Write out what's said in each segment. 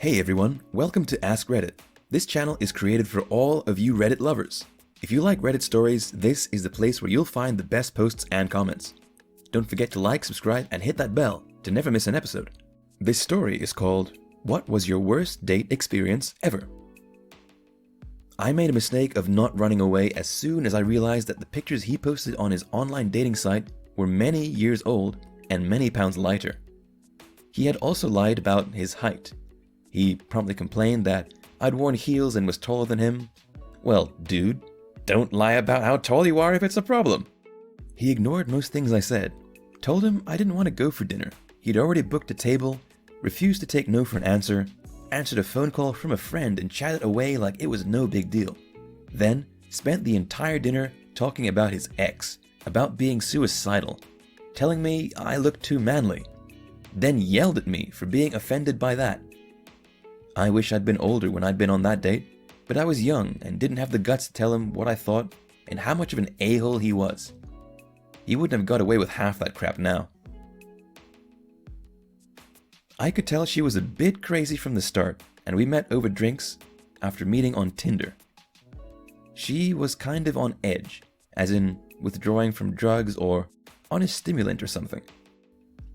Hey everyone, welcome to AskReddit. This channel is created for all of you Reddit lovers. If you like Reddit stories, this is the place where you'll find the best posts and comments. Don't forget to like, subscribe, and hit that bell to never miss an episode. This story is called, What Was Your Worst Date Experience Ever? I made a mistake of not running away as soon as I realized that the pictures he posted on his online dating site were many years old and many pounds lighter. He had also lied about his height. He promptly complained that I'd worn heels and was taller than him. Well, dude, don't lie about how tall you are if it's a problem. He ignored most things I said, told him I didn't want to go for dinner. He'd already booked a table, refused to take no for an answer, answered a phone call from a friend and chatted away like it was no big deal. Then spent the entire dinner talking about his ex, about being suicidal, telling me I looked too manly, then yelled at me for being offended by that. I wish I'd been older when I'd been on that date, but I was young and didn't have the guts to tell him what I thought and how much of an a-hole he was. He wouldn't have got away with half that crap now. I could tell she was a bit crazy from the start, and we met over drinks after meeting on Tinder. She was kind of on edge, as in withdrawing from drugs or on a stimulant or something.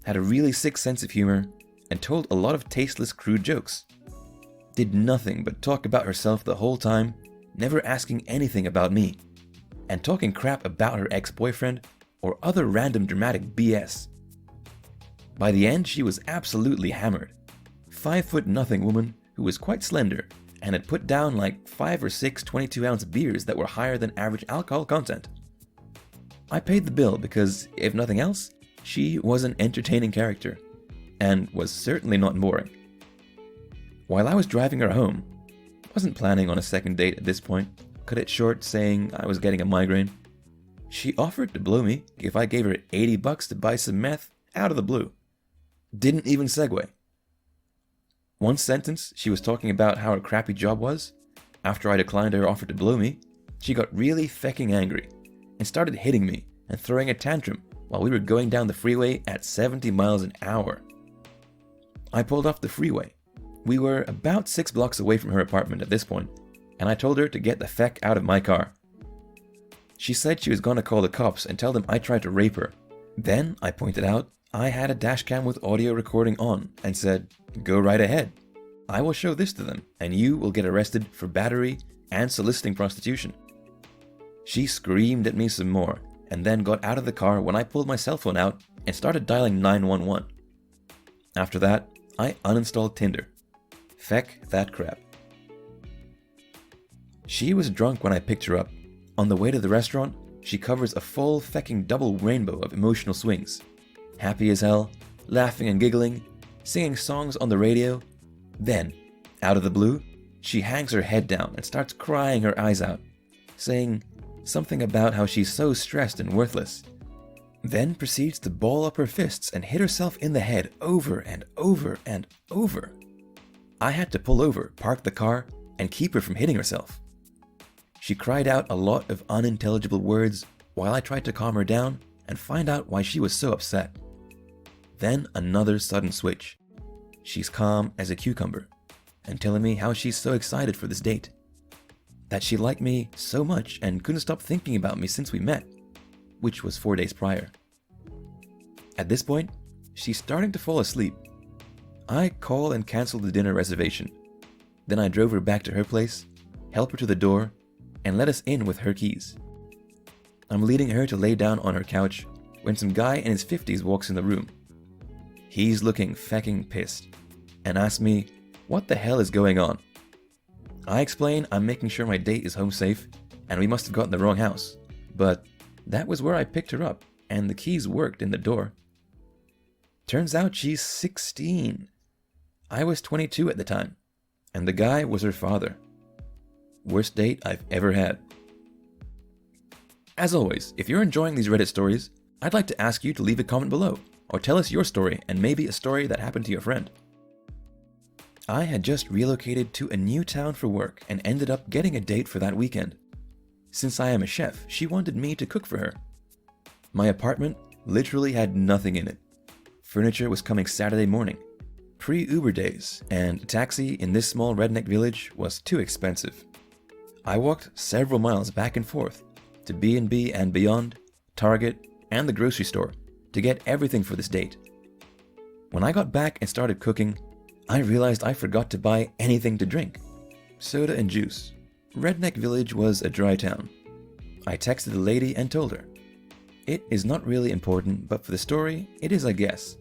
Had a really sick sense of humor and told a lot of tasteless, crude jokes. Did nothing but talk about herself the whole time, never asking anything about me, and talking crap about her ex-boyfriend or other random dramatic BS. By the end, she was absolutely hammered. 5'0" woman who was quite slender and had put down like 5 or 6 22-ounce beers that were higher than average alcohol content. I paid the bill because, if nothing else, she was an entertaining character, and was certainly not boring. While I was driving her home, wasn't planning on a second date at this point, cut it short saying I was getting a migraine, she offered to blow me if I gave her $80 to buy some meth out of the blue. Didn't even segue. One sentence, she was talking about how her crappy job was. After I declined her offer to blow me, she got really fecking angry and started hitting me and throwing a tantrum while we were going down the freeway at 70 miles an hour. I pulled off the freeway. We were about 6 blocks away from her apartment at this point, and I told her to get the feck out of my car. She said she was gonna call the cops and tell them I tried to rape her. Then I pointed out I had a dashcam with audio recording on and said, go right ahead. I will show this to them and you will get arrested for battery and soliciting prostitution. She screamed at me some more and then got out of the car when I pulled my cell phone out and started dialing 911. After that, I uninstalled Tinder. Feck that crap. She was drunk when I picked her up. On the way to the restaurant, she covers a full fecking double rainbow of emotional swings. Happy as hell, laughing and giggling, singing songs on the radio. Then, out of the blue, she hangs her head down and starts crying her eyes out, saying something about how she's so stressed and worthless. Then proceeds to ball up her fists and hit herself in the head over and over and over. I had to pull over, park the car, and keep her from hitting herself. She cried out a lot of unintelligible words while I tried to calm her down and find out why she was so upset. Then another sudden switch. She's calm as a cucumber and telling me how she's so excited for this date. That she liked me so much and couldn't stop thinking about me since we met, which was 4 days prior. At this point, she's starting to fall asleep. I call and cancel the dinner reservation. Then I drove her back to her place, help her to the door, and let us in with her keys. I'm leading her to lay down on her couch when some guy in his 50s walks in the room. He's looking fecking pissed and asks me what the hell is going on. I explain I'm making sure my date is home safe and we must have gotten the wrong house, but that was where I picked her up and the keys worked in the door. Turns out she's 16. I was 22 at the time, and the guy was her father. Worst date I've ever had. As always, if you're enjoying these Reddit stories, I'd like to ask you to leave a comment below, or tell us your story and maybe a story that happened to your friend. I had just relocated to a new town for work and ended up getting a date for that weekend. Since I am a chef, she wanted me to cook for her. My apartment literally had nothing in it. Furniture was coming Saturday morning. pre-Uber days, and a taxi in this small redneck village was too expensive. I walked several miles back and forth to B&B and beyond, Target, and the grocery store to get everything for this date. When I got back and started cooking, I realized I forgot to buy anything to drink. Soda and juice. Redneck Village was a dry town. I texted the lady and told her. It is not really important, but for the story, it is, I guess.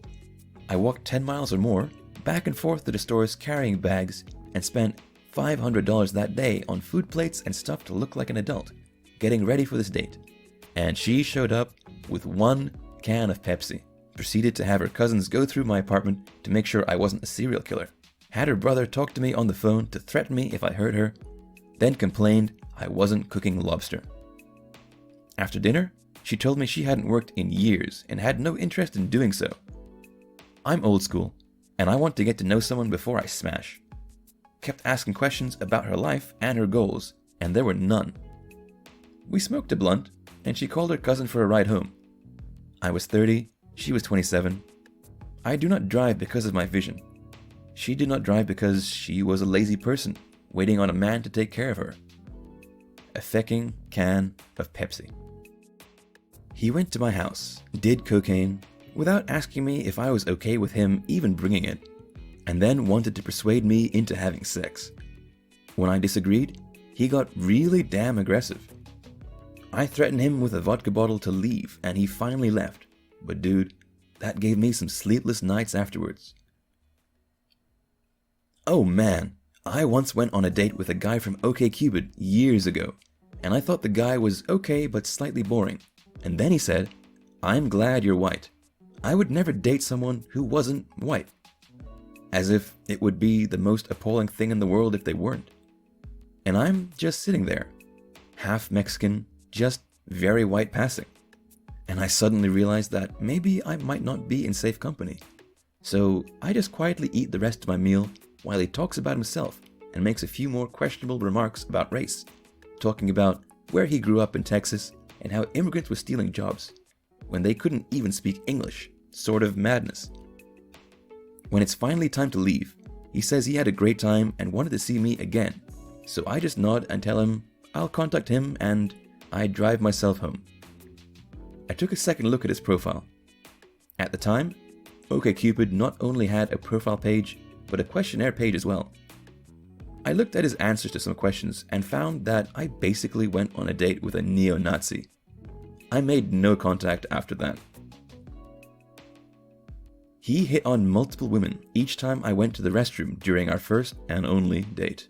I walked 10 miles or more, back and forth to the stores carrying bags, and spent $500 that day on food plates and stuff to look like an adult, getting ready for this date. And she showed up with 1 can of Pepsi, proceeded to have her cousins go through my apartment to make sure I wasn't a serial killer, had her brother talk to me on the phone to threaten me if I hurt her, then complained I wasn't cooking lobster. After dinner, she told me she hadn't worked in years and had no interest in doing so. I'm old school, and I want to get to know someone before I smash. Kept asking questions about her life and her goals, and there were none. We smoked a blunt, and she called her cousin for a ride home. I was 30, she was 27. I do not drive because of my vision. She did not drive because she was a lazy person, waiting on a man to take care of her. A fecking can of Pepsi. He went to my house, did cocaine, without asking me if I was okay with him even bringing it, and then wanted to persuade me into having sex. When I disagreed, he got really damn aggressive. I threatened him with a vodka bottle to leave, and he finally left. But dude, that gave me some sleepless nights afterwards. Oh man, I once went on a date with a guy from OkCupid years ago, and I thought the guy was okay but slightly boring. And then he said, "I'm glad you're white. I would never date someone who wasn't white." As if it would be the most appalling thing in the world if they weren't. And I'm just sitting there, half Mexican, just very white passing. And I suddenly realized that maybe I might not be in safe company. So I just quietly eat the rest of my meal while he talks about himself and makes a few more questionable remarks about race, talking about where he grew up in Texas and how immigrants were stealing jobs when they couldn't even speak English. Sort of madness. When it's finally time to leave, he says he had a great time and wanted to see me again. So I just nod and tell him I'll contact him, and I drive myself home. I took a second look at his profile. At the time, OkCupid not only had a profile page, but a questionnaire page as well. I looked at his answers to some questions and found that I basically went on a date with a neo-Nazi. I made no contact after that. He hit on multiple women each time I went to the restroom during our first and only date.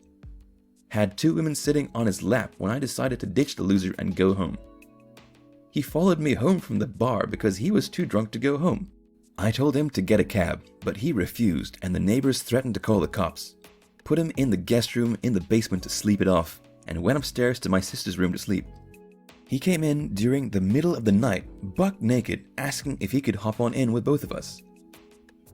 Had 2 women sitting on his lap when I decided to ditch the loser and go home. He followed me home from the bar because he was too drunk to go home. I told him to get a cab, but he refused, and the neighbors threatened to call the cops. Put him in the guest room in the basement to sleep it off, and went upstairs to my sister's room to sleep. He came in during the middle of the night, buck naked, asking if he could hop on in with both of us.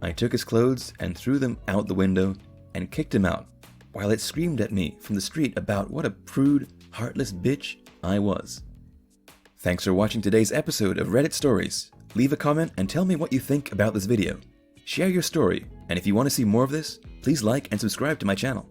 I took his clothes and threw them out the window and kicked him out, while it screamed at me from the street about what a prude, heartless bitch I was. Thanks for watching today's episode of Reddit Stories. Leave a comment and tell me what you think about this video. Share your story, and if you want to see more of this, please like and subscribe to my channel.